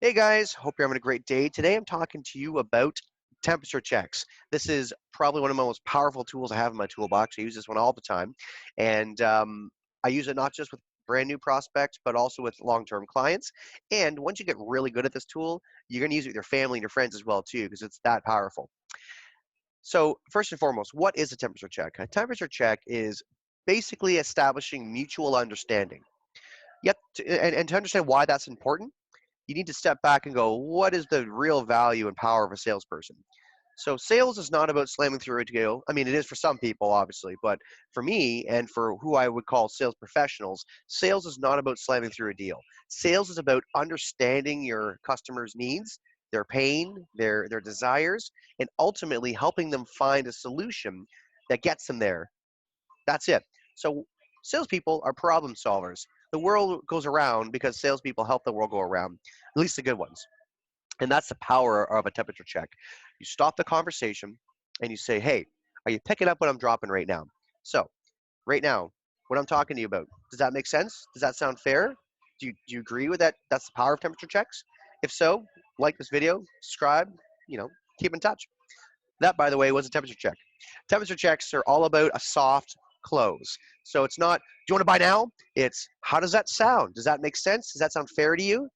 Hey guys, hope you're having a great day. Today I'm talking to you about temperature checks. This is probably one of my most powerful tools I have in my toolbox. I use this one all the time. And I use it not just with brand new prospects, but also with long-term clients. And once you get really good at this tool, you're going to use it with your family and your friends as well too, because it's that powerful. So first and foremost, what is a temperature check? A temperature check is basically establishing mutual understanding. Yet, and to understand why that's important, you need to step back and go, what is the real value and power of a salesperson? So sales is not about slamming through a deal. I mean, it is for some people, obviously, but for me and for who I would call sales professionals, sales is not about slamming through a deal. Sales is about understanding your customers' needs, their pain, their desires, and ultimately helping them find a solution that gets them there. That's it. So salespeople are problem solvers. The world goes around because salespeople help the world go around, at least the good ones. And that's the power of a temperature check. You stop the conversation and you say, hey, are you picking up what I'm dropping right now? So, right now, what I'm talking to you about, does that make sense? Does that sound fair? Do you agree with that? That's the power of temperature checks? If so, like this video, subscribe, keep in touch. That, by the way, was a temperature check. Temperature checks are all about a soft close. So it's not, do you want to buy now? It's, how does that sound? Does that make sense? Does that sound fair to you?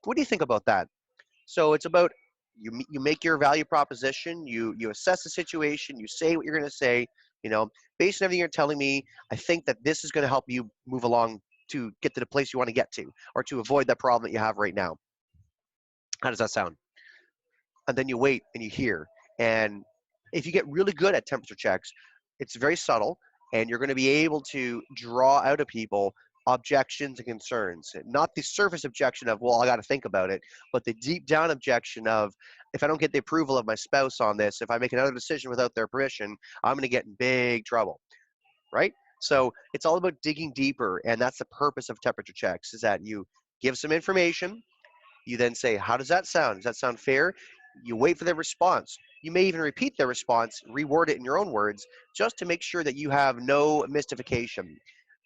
What do you think about that? So it's about you make your value proposition, you assess the situation, you say what you're going to say, based on everything you're telling me, I think that this is going to help you move along to get to the place you want to get to or to avoid that problem that you have right now. How does that sound? And then you wait and you hear. And if you get really good at temperature checks, it's very subtle, and you're going to be able to draw out of people objections and concerns. Not the surface objection of, well, I got to think about it, but the deep down objection of, if I don't get the approval of my spouse on this, if I make another decision without their permission, I'm going to get in big trouble, right? So it's all about digging deeper, and that's the purpose of temperature checks, is that you give some information, you then say, how does that sound? Does that sound fair? You wait for their response. You may even repeat their response, reword it in your own words, just to make sure that you have no mystification.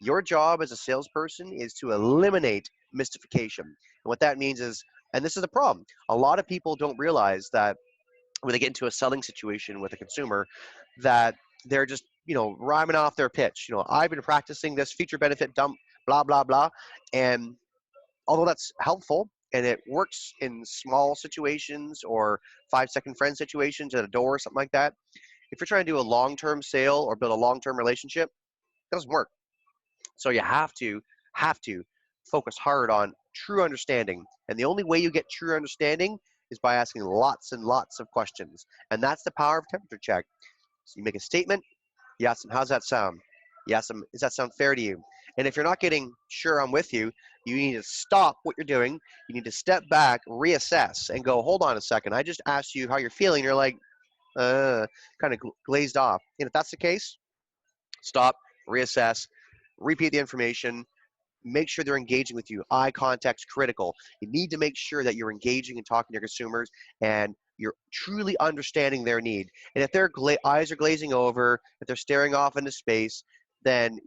Your job as a salesperson is to eliminate mystification. And what that means is, and this is the problem, a lot of people don't realize that when they get into a selling situation with a consumer, that they're just, rhyming off their pitch. I've been practicing this feature benefit dump, blah, blah, blah. And although that's helpful and it works in small situations or 5-second friend situations at a door or something like that, if you're trying to do a long-term sale or build a long-term relationship, it doesn't work. So you have to focus hard on true understanding. And the only way you get true understanding is by asking lots and lots of questions. And that's the power of temperature check. So you make a statement, you ask them, how's that sound? You ask them, does that sound fair to you? And if you're not getting sure I'm with you, you need to stop what you're doing. You need to step back, reassess, and go, hold on a second. I just asked you how you're feeling. You're like, kind of glazed off. And if that's the case, stop, reassess, repeat the information, make sure they're engaging with you. Eye contact's critical. You need to make sure that you're engaging and talking to your consumers and you're truly understanding their need. And if their eyes are glazing over, if they're staring off into space, then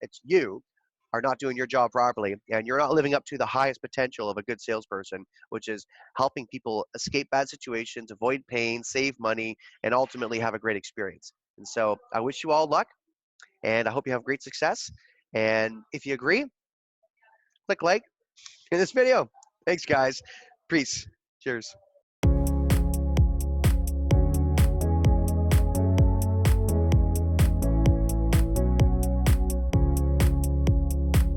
it's you, are not doing your job properly, and you're not living up to the highest potential of a good salesperson, which is helping people escape bad situations, avoid pain, save money, and ultimately have a great experience. And so I wish you all luck, and I hope you have great success. And if you agree, click like in this video. Thanks, guys. Peace. Cheers.